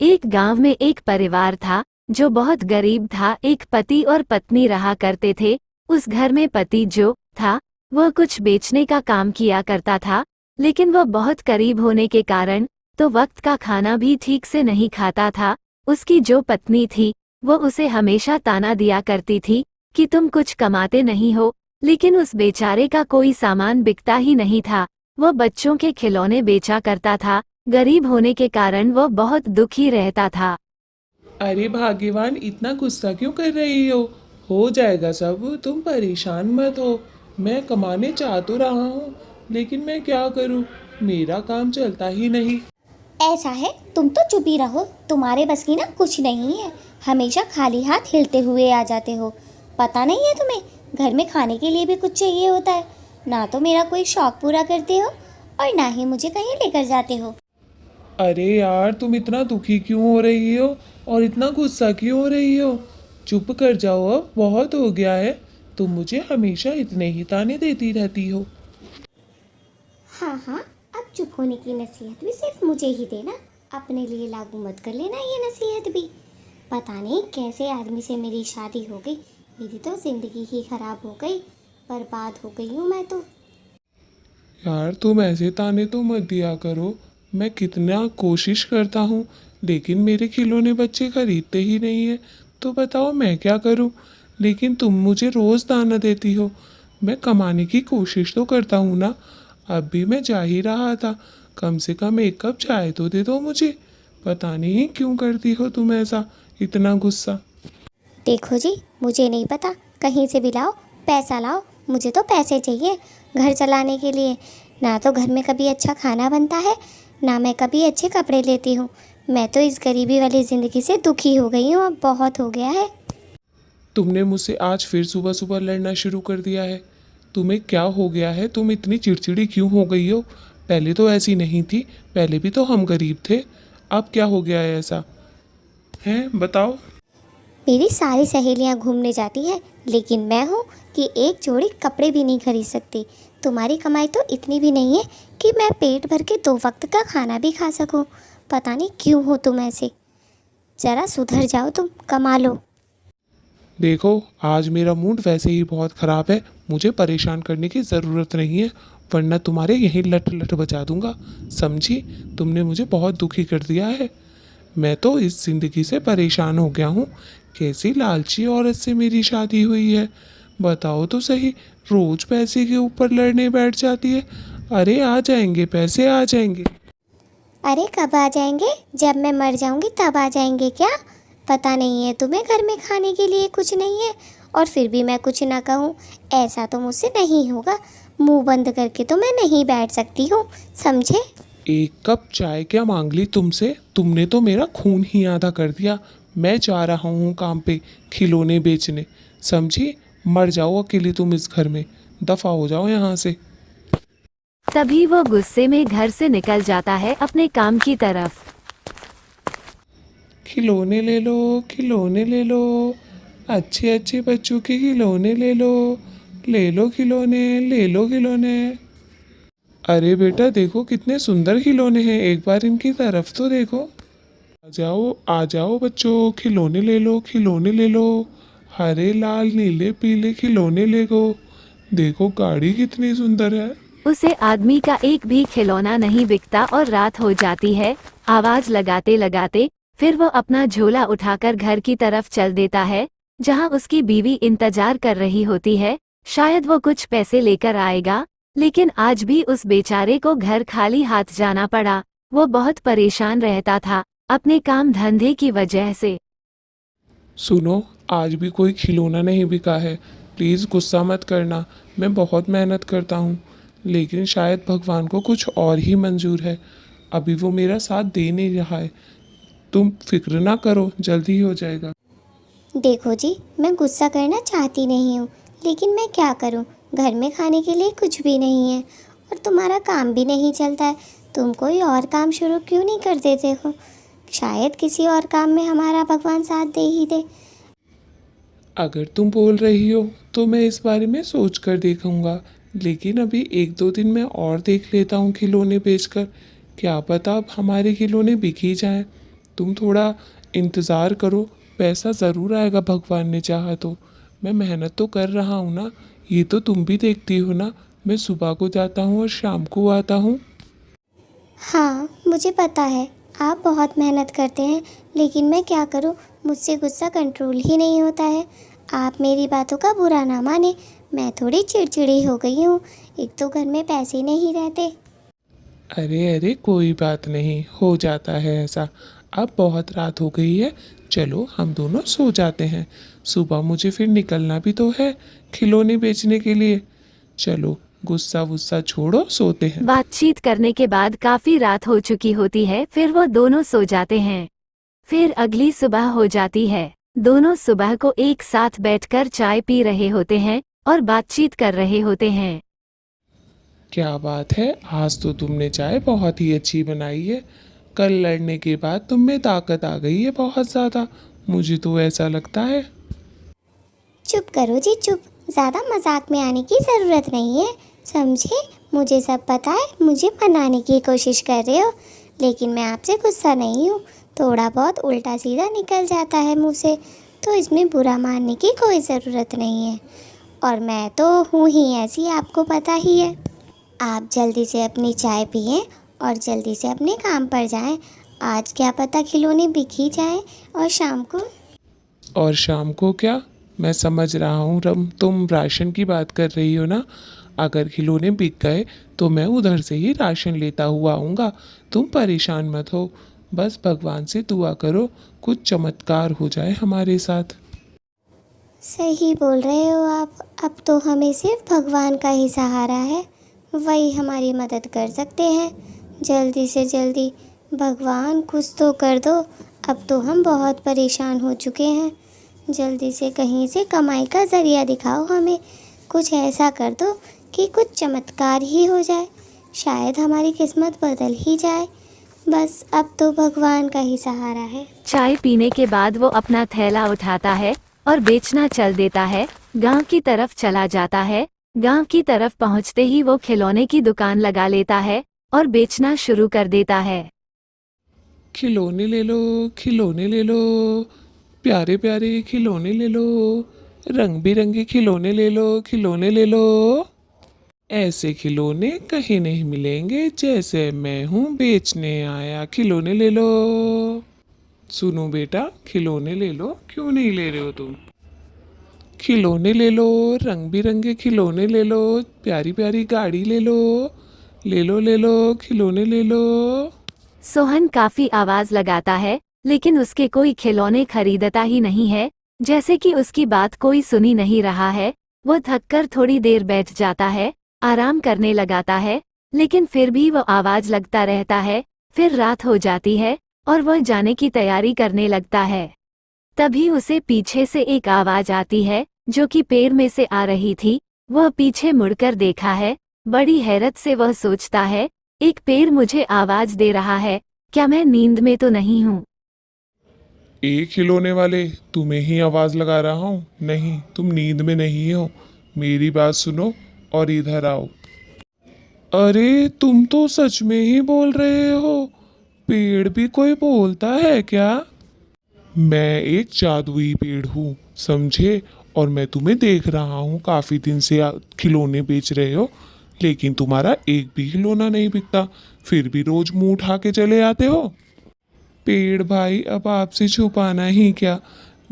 एक गांव में एक परिवार था जो बहुत गरीब था। एक पति और पत्नी रहा करते थे। उस घर में पति जो था वह कुछ बेचने का काम किया करता था, लेकिन वह बहुत करीब होने के कारण तो वक्त का खाना भी ठीक से नहीं खाता था। उसकी जो पत्नी थी वो उसे हमेशा ताना दिया करती थी कि तुम कुछ कमाते नहीं हो, लेकिन उस बेचारे का कोई सामान बिकता ही नहीं था। वह बच्चों के खिलौने बेचा करता था। गरीब होने के कारण वह बहुत दुखी रहता था। अरे भाग्यवान, इतना गुस्सा क्यों कर रही हो जाएगा सब, तुम परेशान मत हो। मैं कमाने चाह तो रहा हूँ, लेकिन मैं क्या करूँ, मेरा काम चलता ही नहीं। ऐसा है, तुम तो चुप ही रहो। तुम्हारे बस की ना कुछ नहीं है। हमेशा खाली हाथ हिलते हुए आ जाते हो। पता नहीं है तुम्हें, घर में खाने के लिए भी कुछ चाहिए होता है। ना तो मेरा कोई शौक पूरा करते हो और ना ही मुझे कहीं लेकर जाते हो। अरे यार, तुम इतना दुखी क्यों हो रही हो और इतना गुस्सा क्यों हो रही हो? चुप कर जाओ, अब बहुत हो गया है। तुम मुझे हमेशा इतने ही ताने देती रहती हो। हाँ हाँ, अब चुप होने की नसीहत भी सिर्फ मुझे ही देना। अपने लिए लागू मत कर लेना ये नसीहत भी। पता नहीं कैसे आदमी से मेरी शादी हो गई। मेरी तो ज़िंदगी ही खराब हो गई। बर्बाद हो गई हूँ मैं तो। यार, तुम ऐसे ताने तो मत दिया करो। मैं कितना कोशिश करता हूँ, लेकिन मेरे खिलौने बच्चे खरीदते ही नहीं है। तो बताओ मैं क्या करूँ? लेकिन तुम मुझे रोज़ ताना देती हो। मैं कमाने की कोशिश तो करता हूँ ना। अब भी मैं जा ही रहा था। कम से कम एक कप चाय तो दे दो मुझे। पता नहीं क्यों करती हो तुम ऐसा, इतना गुस्सा। देखो जी, मुझे नहीं पता, कहीं से भी लाओ, पैसा लाओ। मुझे तो पैसे चाहिए घर चलाने के लिए। ना तो घर में कभी अच्छा खाना बनता है, ना मैं कभी अच्छे कपड़े लेती हूँ। मैं तो इस गरीबी वाली ज़िंदगी से दुखी हो गई हूँ। अब बहुत हो गया है। तुमने मुझसे आज फिर सुबह सुबह लड़ना शुरू कर दिया है। तुम्हें क्या हो गया है? तुम इतनी चिड़चिड़ी क्यों हो गई हो? पहले तो ऐसी नहीं थी। पहले भी तो हम गरीब थे। अब क्या हो गया है ऐसा? हैं, बताओ। मेरी सारी सहेलियाँ घूमने जाती हैं, लेकिन मैं हूँ कि एक जोड़ी कपड़े भी नहीं खरीद सकती। तुम्हारी कमाई तो इतनी भी नहीं है कि मैं पेट भर के 2 वक्त का खाना भी खा सकूँ। पता नहीं क्यों हो तुम ऐसे। ज़रा सुधर जाओ, तुम कमा लो। देखो, आज मेरा मूड वैसे ही बहुत ख़राब है। मुझे परेशान करने की ज़रूरत नहीं है, वरना तुम्हारे यहीं लट लट बजा दूंगा। समझी? तुमने मुझे बहुत दुखी कर दिया है। मैं तो इस ज़िंदगी से परेशान हो गया हूँ। कैसी लालची औरत से मेरी शादी हुई है? बताओ तो सही। रोज़ पैसे के ऊपर लड़ने बैठ जाती है। अरे आ जाएंगे पैसे, आ जाएंगे। अरे कब आ जाएंगे? जब मैं मर जाऊंगी तब आ जाएंगे क्या? पता नहीं है तुम्हें घर में खाने के लिए कुछ नहीं है और फिर भी मैं कुछ ना कहूँ। ऐसा तो मुझसे नहीं होगा। मुंह बंद करके तो मैं नहीं बैठ सकती हूँ, समझे? एक कप चाय क्या मांग ली तुमसे? तुमने तो मेरा खून ही आधा कर दिया। मैं जा रहा हूँ काम पे, खिलौने बेचने। समझी? मर जाओ अकेली तुम इस घर में। दफा हो जाओ यहाँ से। तभी वो गुस्से में घर से निकल जाता है अपने काम की तरफ। खिलौने ले लो, खिलौने ले लो। अच्छे अच्छे बच्चों के खिलौने ले लो। ले लो खिलौने, ले लो खिलौने। अरे बेटा, देखो कितने सुंदर खिलौने हैं, एक बार इनकी तरफ तो देखो। आ जाओ बच्चों, खिलौने ले लो, खिलौने ले लो। हरे लाल नीले पीले खिलौने ले गो। देखो गाड़ी कितनी सुंदर है। उसे आदमी का एक भी खिलौना नहीं बिकता और रात हो जाती है। आवाज लगाते लगाते फिर वो अपना झोला उठाकर घर की तरफ चल देता है, जहां उसकी बीवी इंतजार कर रही होती है। शायद वो कुछ पैसे लेकर आएगा, लेकिन आज भी उस बेचारे को घर खाली हाथ जाना पड़ा। वो बहुत परेशान रहता था अपने काम धंधे की वजह से। सुनो, आज भी कोई खिलौना नहीं बिका है। प्लीज़ गुस्सा मत करना। मैं बहुत मेहनत करता हूँ, लेकिन शायद भगवान को कुछ और ही मंजूर है। अभी वो मेरा साथ दे नहीं रहा है। तुम फिक्र ना करो, जल्दी हो जाएगा। देखो जी, मैं गुस्सा करना चाहती नहीं हूँ, लेकिन मैं क्या करूँ? घर में खाने के लिए कुछ भी नहीं है और तुम्हारा काम भी नहीं चलता है। तुम कोई और काम शुरू क्यों नहीं कर देते हो? शायद किसी और काम में हमारा भगवान साथ दे ही दे। अगर तुम बोल रही हो तो मैं इस बारे में सोच कर देखूंगा, लेकिन अभी एक दो दिन मैं और देख लेता हूँ खिलौने बेचकर। क्या पता अब हमारे खिलौने बिक ही जाएं। तुम थोड़ा इंतज़ार करो, पैसा ज़रूर आएगा भगवान ने चाहा तो। मैं मेहनत तो कर रहा हूँ ना, ये तो तुम भी देखती हो ना, मैं सुबह को जाता हूँ और शाम को आता हूँ। हाँ, मुझे पता है आप बहुत मेहनत करते हैं, लेकिन मैं क्या करूँ, मुझसे गुस्सा कंट्रोल ही नहीं होता है। आप मेरी बातों का बुरा ना माने, मैं थोड़ी चिड़चिड़ी हो गई हूँ। एक तो घर में पैसे नहीं रहते। अरे अरे कोई बात नहीं, हो जाता है ऐसा। अब बहुत रात हो गई है, चलो हम दोनों सो जाते हैं। सुबह मुझे फिर निकलना भी तो है खिलौने बेचने के लिए। चलो गुस्सा वुस्सा छोड़ो, सोते हैं। बातचीत करने के बाद काफी रात हो चुकी होती है, फिर वो दोनों सो जाते हैं। फिर अगली सुबह हो जाती है। दोनों सुबह को एक साथ बैठकर चाय पी रहे होते हैं और बातचीत कर रहे होते हैं। क्या बात है, आज तो तुमने चाय बहुत ही अच्छी बनाई है। कल लड़ने के बाद तुम में ताकत आ गई है बहुत ज़्यादा, मुझे तो ऐसा लगता है। चुप करो जी चुप, ज़्यादा मजाक में आने की ज़रूरत नहीं है, समझे। मुझे सब पता है, मुझे मनाने की कोशिश कर रहे हो, लेकिन मैं आपसे गुस्सा नहीं हूँ। थोड़ा बहुत उल्टा सीधा निकल जाता है मुँह से, तो इसमें बुरा मानने की कोई ज़रूरत नहीं है। और मैं तो हूँ ही ऐसी, आपको पता ही है। आप जल्दी से अपनी चाय पिएं और जल्दी से अपने काम पर जाएं। आज क्या पता खिलौने बिक ही जाएं और शाम को। और शाम को क्या? मैं समझ रहा हूँ रम, तुम राशन की बात कर रही हो ना। अगर खिलौने बिक गए तो मैं उधर से ही राशन लेता हुआ आऊँगा। तुम परेशान मत हो, बस भगवान से दुआ करो कुछ चमत्कार हो जाए हमारे साथ। सही बोल रहे हो आप। अब तो हमें सिर्फ भगवान का ही सहारा है, वही हमारी मदद कर सकते हैं। जल्दी से जल्दी भगवान कुछ तो कर दो। अब तो हम बहुत परेशान हो चुके हैं। जल्दी से कहीं से कमाई का ज़रिया दिखाओ हमें। कुछ ऐसा कर दो कि कुछ चमत्कार ही हो जाए, शायद हमारी किस्मत बदल ही जाए। बस अब तो भगवान का ही सहारा है। चाय पीने के बाद वो अपना थैला उठाता है और बेचना चल देता है। गांव की तरफ चला जाता है। गांव की तरफ पहुंचते ही वो खिलौने की दुकान लगा लेता है और बेचना शुरू कर देता है। खिलौने ले लो, खिलौने ले लो, प्यारे प्यारे खिलौने ले लो, रंग बिरंगे खिलौने ले लो, खिलौने ले लो। ऐसे खिलौने कहीं नहीं मिलेंगे जैसे मैं हूँ बेचने आया। खिलौने ले लो। सुनो बेटा, खिलौने ले लो, क्यों नहीं ले रहे हो तुम? खिलौने ले लो, रंग बिरंगे खिलौने ले लो, प्यारी प्यारी गाड़ी ले लो, ले लो ले लो, खिलौने ले लो। सोहन काफी आवाज लगाता है, लेकिन उसके कोई खिलौने खरीदता ही नहीं है, जैसे कि उसकी बात कोई सुनी नहीं रहा है। वो थककर थोड़ी देर बैठ जाता है, आराम करने लगाता है, लेकिन फिर भी वो आवाज लगता रहता है। फिर रात हो जाती है और वह जाने की तैयारी करने लगता है। तभी उसे पीछे से एक आवाज आती है, जो कि पेड़ में से आ रही थी। वह पीछे मुड़कर देखा है। बड़ी हैरत से वह सोचता है, एक पेड़ मुझे आवाज दे रहा है, क्या मैं नींद में तो नहीं हूँ? एक खिलौने वाले, तुम्हें ही आवाज लगा रहा हूँ? नहीं, तुम नींद में नहीं हो। मेरी बात सुनो और इधर आओ। अरे तुम तो सच में ही बोल रहे हो। पेड़ भी कोई बोलता है क्या? मैं एक जादुई पेड़ हूँ, समझे। और मैं तुम्हें देख रहा हूँ, काफी दिन से खिलौने बेच रहे हो, लेकिन तुम्हारा एक भी खिलौना नहीं बिकता। फिर भी रोज मुंह उठा के चले आते हो। पेड़ भाई, अब आपसे छुपाना ही क्या,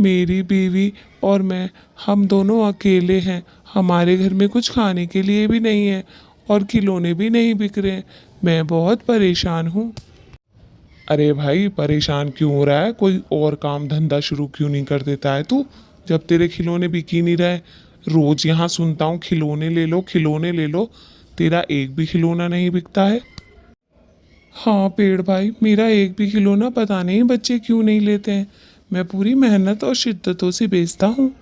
मेरी बीवी और मैं, हम दोनों अकेले हैं। हमारे घर में कुछ खाने के लिए भी नहीं है और खिलौने भी नहीं बिक रहे। मैं बहुत परेशान हूँ। अरे भाई, परेशान क्यों हो रहा है? कोई और काम धंधा शुरू क्यों नहीं कर देता है तू, जब तेरे खिलौने बिक ही नहीं रहे? रोज यहाँ सुनता हूँ खिलौने ले लो, खिलौने ले लो, तेरा एक भी खिलौना नहीं बिकता है। हाँ पेड़ भाई, मेरा एक भी खिलौना पता नहीं बच्चे क्यों नहीं लेते हैं। मैं पूरी मेहनत और शिद्दतों से बेचता हूँ।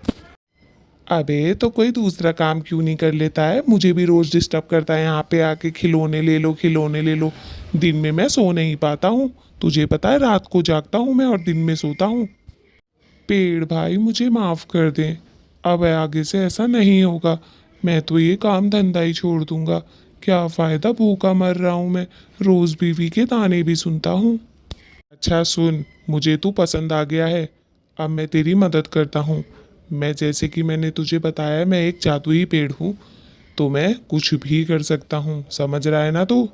अबे तो कोई दूसरा काम क्यों नहीं कर लेता है? मुझे भी रोज डिस्टर्ब करता है यहाँ पे आके, खिलौने ले लो, खिलौने ले लो। दिन में मैं सो नहीं पाता हूँ, तुझे पता है, रात को जागता हूँ मैं और दिन में सोता हूँ। पेड़ भाई मुझे माफ़ कर दें, अब आगे से ऐसा नहीं होगा। मैं तो ये काम धंधा ही छोड़ दूंगा। क्या फ़ायदा, भूखा मर रहा हूँ मैं, रोज़ बीवी के ताने भी सुनता हूँ। अच्छा सुन, मुझे तू पसंद आ गया है। अब मैं तेरी मदद करता हूँ। मैं जैसे कि मैंने तुझे बताया, मैं एक जादुई पेड़ हूँ, तो मैं कुछ भी कर सकता हूँ। समझ रहा है ना तू?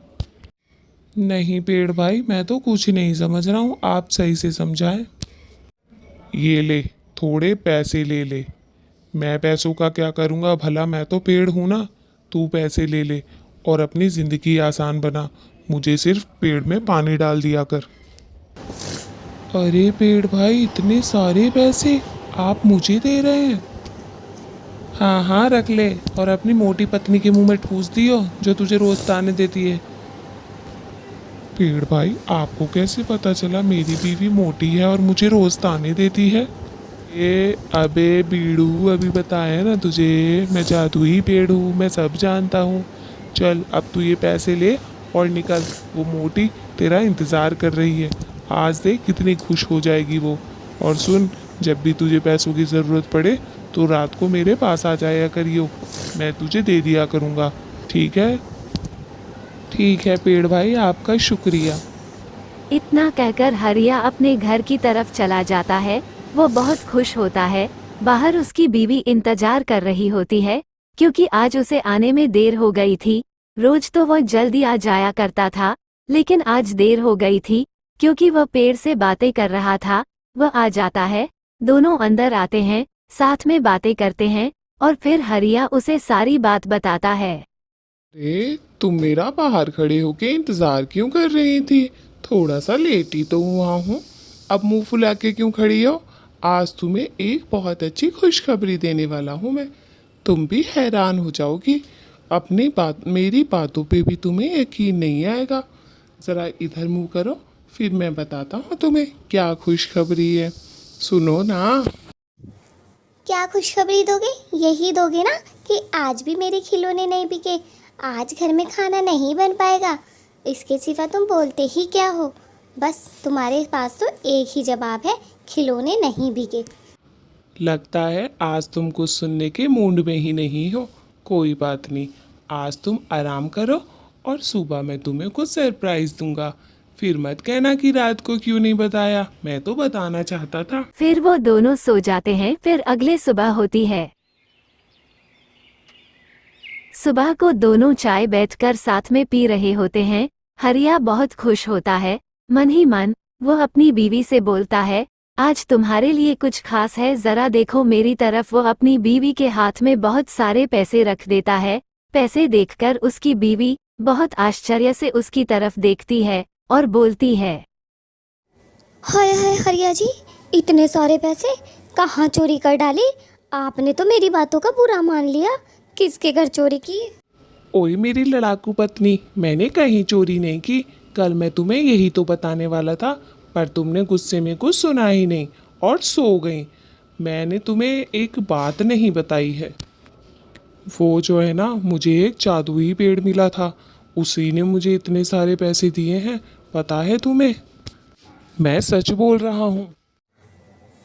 नहीं पेड़ भाई, मैं तो कुछ नहीं समझ रहा हूँ, आप सही से समझाएं। ये ले, थोड़े पैसे ले ले। मैं पैसों का क्या करूँगा भला, मैं तो पेड़ हूँ ना। तू पैसे ले ले और अपनी ज़िंदगी आसान बना। मुझे सिर्फ पेड़ में पानी डाल दिया कर। अरे पेड़ भाई, इतने सारे पैसे आप मुझे दे रहे हैं? हाँ हाँ रख ले, और अपनी मोटी पत्नी के मुंह में ठूस दियो, जो तुझे रोज ताने देती है। पेड़ भाई, आपको कैसे पता चला मेरी बीवी मोटी है और मुझे रोज ताने देती है? ये अबे बीड़ू, अभी बताया ना तुझे, मैं जादुई पेड़ हूँ, मैं सब जानता हूँ। चल अब तू ये पैसे ले और निकल। वो मोटी तेरा इंतज़ार कर रही है। आज देख कितनी खुश हो जाएगी वो। और सुन, जब भी तुझे पैसों की ज़रूरत पड़े तो रात को मेरे पास आ जाया करियो, मैं तुझे दे दिया करूँगा। ठीक है? ठीक है पेड़ भाई, आपका शुक्रिया। इतना कहकर हरिया अपने घर की तरफ चला जाता है। वो बहुत खुश होता है। बाहर उसकी बीवी इंतजार कर रही होती है, क्योंकि आज उसे आने में देर हो गई थी। रोज तो वह जल्दी आ जाया करता था, लेकिन आज देर हो गई थी, क्योंकि वह पेड़ से बातें कर रहा था। वह आ जाता है, दोनों अंदर आते हैं, साथ में बातें करते हैं, और फिर हरिया उसे सारी बात बताता है। अरे तुम मेरा बाहर खड़े होके इंतजार क्यों कर रही थी? थोड़ा सा लेट ही तो हुआ हूँ। अब मुंह फुला के क्यों खड़ी हो? आज तुम्हें एक बहुत अच्छी खुशखबरी देने वाला हूँ मैं। तुम भी हैरान हो जाओगी। अपनी बात, मेरी बातों पे भी तुम्हें यकीन नहीं आएगा। ज़रा इधर मुंह करो, फिर मैं बताता हूँ तुम्हें क्या खुशखबरी है। सुनो ना। क्या खुशखबरी दोगे? यही दोगे ना कि आज भी मेरे खिलौने नहीं बिके, आज घर में खाना नहीं बन पाएगा? इसके सिवा तुम बोलते ही क्या हो? बस तुम्हारे पास तो एक ही जवाब है, खिलौने नहीं बिके। लगता है आज तुम कुछ सुनने के मूड में ही नहीं हो। कोई बात नहीं, आज तुम आराम करो और सुबह मैं तुम्हें कुछ सरप्राइज दूंगा। फिर मत कहना कि रात को क्यों नहीं बताया, मैं तो बताना चाहता था। फिर वो दोनों सो जाते हैं। फिर अगले सुबह होती है। सुबह को दोनों चाय बैठकर साथ में पी रहे होते हैं। हरिया बहुत खुश होता है। मन ही मन वो अपनी बीवी से बोलता है, आज तुम्हारे लिए कुछ खास है, जरा देखो मेरी तरफ। वो अपनी बीवी के हाथ में बहुत सारे पैसे रख देता है। पैसे देखकर उसकी बीवी बहुत आश्चर्य से उसकी तरफ देखती है और बोलती है, हाय हाय हरिया जी, इतने सारे पैसे कहाँ चोरी कर डाले? आपने तो मेरी बातों का बुरा मान लिया। किसके घर चोरी की? ओए मेरी लड़ाकू पत्नी, मैंने कहीं चोरी नहीं की। कल मैं तुम्हें यही तो बताने वाला था, पर तुमने गुस्से में कुछ सुना ही नहीं और सो गई। मैंने तुम्हें एक बात नहीं बताई है। वो जो है ना, मुझे एक जादुई पेड़ मिला था, उसी ने मुझे इतने सारे पैसे दिए हैं। पता है तुम्हें? मैं सच बोल रहा हूँ।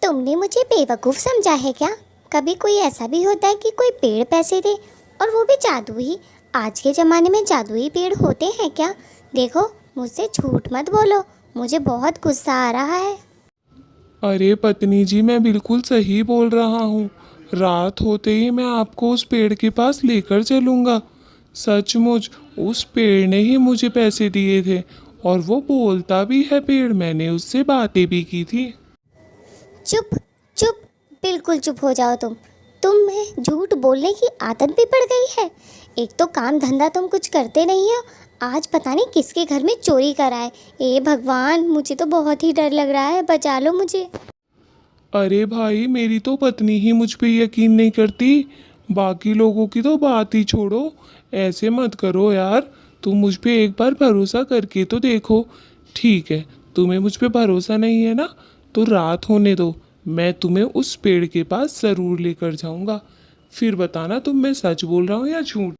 तुमने मुझे बेवकूफ़ समझा है क्या? कभी कोई ऐसा भी होता है कि कोई पेड़ पैसे दे, और वो भी जादुई? आज के ज़माने में जादुई पेड़ होते हैं क्या? देखो, मुझसे झूठ मत बोलो, मुझे बहुत गुस्सा आ रहा है। अरे पत्नी जी, मैं बिल्कुल सही बोल रहा हूँ। रात होते ही मैं आपको उस पेड़ के पास लेकर चलूँगा। सचमुच उस पेड़ ने ही मुझे पैसे दिए थे, और वो बोलता भी है पेड़, मैंने उससे बातें भी की थी। चुप चुप, बिल्कुल चुप हो जाओ तुम। तुम्हें झूठ बोलने की आदत भी पड़ गई है। एक तो काम धंधा तुम कुछ करते नहीं हो, आज पता नहीं किसके घर में चोरी कराए। ए भगवान, मुझे तो बहुत ही डर लग रहा है, बचा लो मुझे। अरे भाई, मेरी तो पत्नी ही मुझ पे यकीन नहीं करती, बाकी लोगों की तो बात ही छोड़ो। ऐसे मत करो यार, तुम मुझ पे एक बार भरोसा करके तो देखो। ठीक है, तुम्हें मुझ पे भरोसा नहीं है ना, तो रात होने दो, मैं तुम्हें उस पेड़ के पास ज़रूर लेकर जाऊंगा। फिर बताना तुम मैं सच बोल रहा हूँ या झूठ।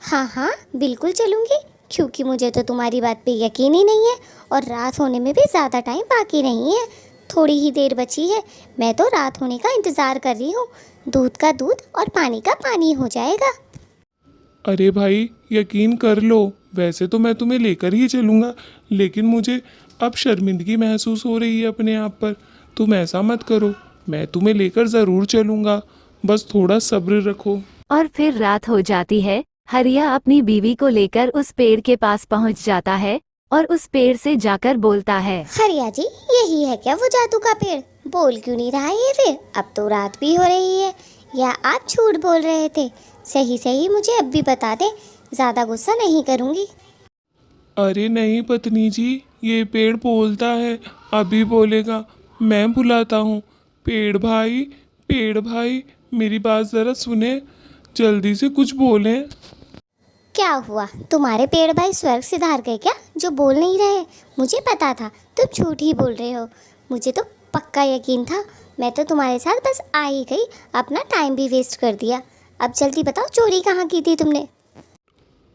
हाँ हाँ, बिल्कुल चलूँगी, क्योंकि मुझे तो तुम्हारी बात पे यकीन ही नहीं है, और रात होने में भी ज़्यादा टाइम बाकी नहीं है, थोड़ी ही देर बची है। मैं तो रात होने का इंतज़ार कर रही हूँ। दूध का दूध और पानी का पानी हो जाएगा। अरे भाई, यकीन कर लो, वैसे तो मैं तुम्हें लेकर ही चलूँगा, लेकिन मुझे अब शर्मिंदगी महसूस हो रही है अपने आप पर। तुम ऐसा मत करो, मैं तुम्हें लेकर ज़रूर चलूँगा, बस थोड़ा सब्र रखो। और फिर रात हो जाती है। हरिया अपनी बीवी को लेकर उस पेड़ के पास पहुंच जाता है और उस पेड़ से जाकर बोलता है, हरिया जी, यही है क्या वो जादू का पेड़? बोल क्यों नहीं रहा ये फिर? अब तो रात भी हो रही है, या आप झूठ बोल रहे थे? सही सही मुझे अब भी बता दे, ज़्यादा गुस्सा नहीं करूँगी। अरे नहीं पत्नी जी, ये पेड़ बोलता है, अभी बोलेगा, मैं बुलाता हूँ। पेड़ भाई, मेरी बात ज़रा सुने, जल्दी से कुछ बोलें। क्या हुआ, तुम्हारे पेड़ भाई स्वर्ग सिधार गए क्या जो बोल नहीं रहे? मुझे पता था तुम झूठ ही बोल रहे हो, मुझे तो पक्का यकीन था। मैं तो तुम्हारे साथ बस आ ही गई, अपना टाइम भी वेस्ट कर दिया। अब जल्दी बताओ, चोरी कहाँ की थी तुमने?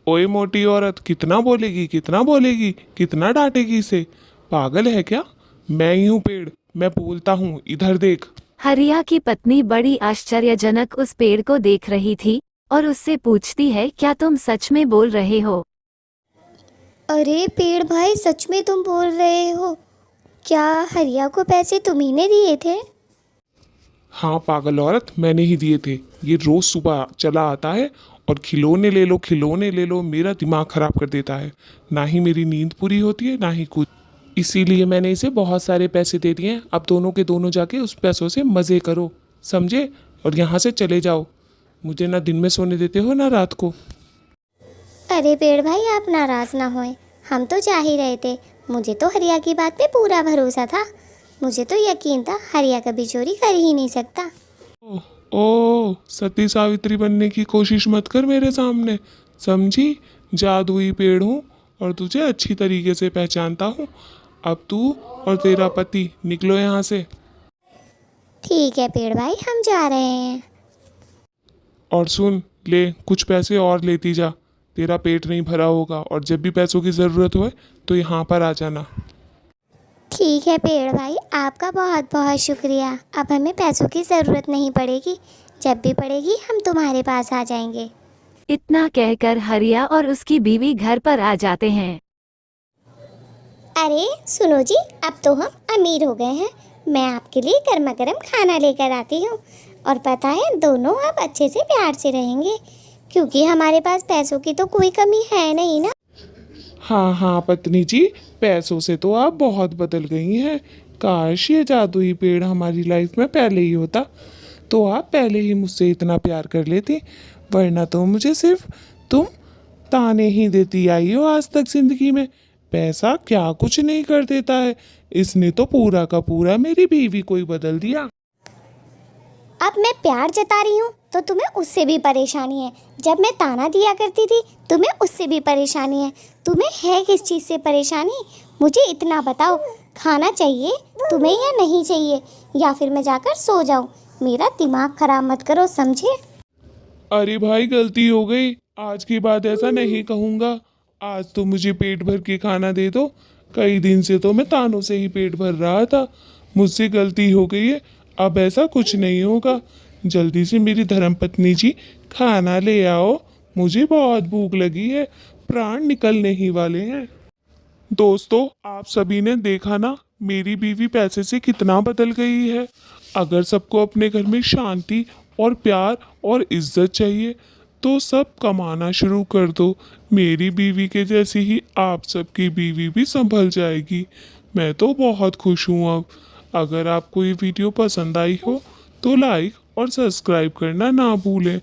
ओए मोटी औरत, कितना बोलेगी, कितना डांटेगी इसे? पागल है क्या? मैं ही हूँ पेड़, मैं बोलता हूँ, इधर देख। हरिया की पत्नी बड़ी आश्चर्यजनक उस पेड़ को देख रही थी और उससे पूछती है, क्या तुम सच में बोल रहे हो? अरे पेड़ भाई, सच में तुम बोल रहे हो? क्या हरिया को पैसे तुम्ही ने दिए थे? हाँ पागल औरत, मैंने ही दिए थे। ये रोज सुबह चला आता है और खिलौने ले लो, मेरा दिमाग खराब कर देता है। ना ही मेरी नींद पूरी होती है, ना ही कुछ। इसीलिए मैंने इसे बहुत सारे पैसे दे दिए हैं। अब दोनों के दोनों जाके उस पैसों से मज़े करो, समझे? और यहाँ से चले जाओ, मुझे ना दिन में सोने देते हो ना रात को। अरे पेड़ भाई, आप नाराज़ ना होएं, हम तो जा ही रहे थे। मुझे तो हरिया की बात पे पूरा भरोसा था। मुझे तो यकीन था हरिया कभी चोरी कर ही नहीं सकता। ओ सती सावित्री बनने की कोशिश मत कर मेरे सामने, समझी? जादुई पेड़ हूँ और तुझे अच्छी तरीके से पहचानता हूँ। अब तू और तेरा पति निकलो यहाँ से। ठीक है पेड़ भाई, हम जा रहे हैं। और सुन ले, कुछ पैसे और लेती जा, तेरा पेट नहीं भरा होगा। और जब भी पैसों की ज़रूरत हो तो यहाँ पर आ जाना। ठीक है पेड़ भाई, आपका बहुत बहुत शुक्रिया। अब हमें पैसों की ज़रूरत नहीं पड़ेगी, जब भी पड़ेगी हम तुम्हारे पास आ जाएंगे। इतना कहकर हरिया और उसकी बीवी घर पर आ जाते हैं। अरे सुनो जी, अब तो हम अमीर हो गए हैं। मैं आपके लिए गर्मा गर्म खाना लेकर आती हूँ। और पता है, दोनों अब अच्छे से प्यार से रहेंगे, क्योंकि हमारे पास पैसों की तो कोई कमी है नहीं ना। हाँ हाँ पत्नी जी, पैसों से तो आप बहुत बदल गई हैं। काश ये जादुई पेड़ हमारी लाइफ में पहले ही होता, तो आप पहले ही मुझसे इतना प्यार कर लेती। वरना तो मुझे सिर्फ तुम ताने ही देती आई हो आज तक जिंदगी में। पैसा क्या कुछ नहीं कर देता है, इसने तो पूरा का पूरा मेरी बीवी को ही बदल दिया। अब मैं प्यार जता रही हूँ तो तुम्हें उससे भी परेशानी है। जब मैं ताना दिया करती थी, तुम्हें उससे भी परेशानी है। तुम्हें है किस चीज़ से परेशानी? मुझे इतना बताओ, खाना चाहिए तुम्हें या नहीं चाहिए, या फिर मैं जाकर सो जाऊँ? मेरा दिमाग खराब मत करो, समझे? अरे भाई, गलती हो गई, आज के बाद ऐसा नहीं कहूँगा। आज तो मुझे पेट भर के खाना दे दो। कई दिन से तो मैं तानों से ही पेट भर रहा था। मुझसे गलती हो गई है, अब ऐसा कुछ नहीं होगा। जल्दी से मेरी धर्मपत्नी जी खाना ले आओ, मुझे बहुत भूख लगी है, प्राण निकलने ही वाले हैं। दोस्तों, आप सभी ने देखा ना, मेरी बीवी पैसे से कितना बदल गई है। अगर सबको अपने घर में शांति और प्यार और इज्जत चाहिए तो सब कमाना शुरू कर दो। मेरी बीवी के जैसी ही आप सबकी बीवी भी संभल जाएगी। मैं तो बहुत खुश हूँ अब। अगर आपको ये वीडियो पसंद आई हो तो लाइक और सब्सक्राइब करना ना भूलें।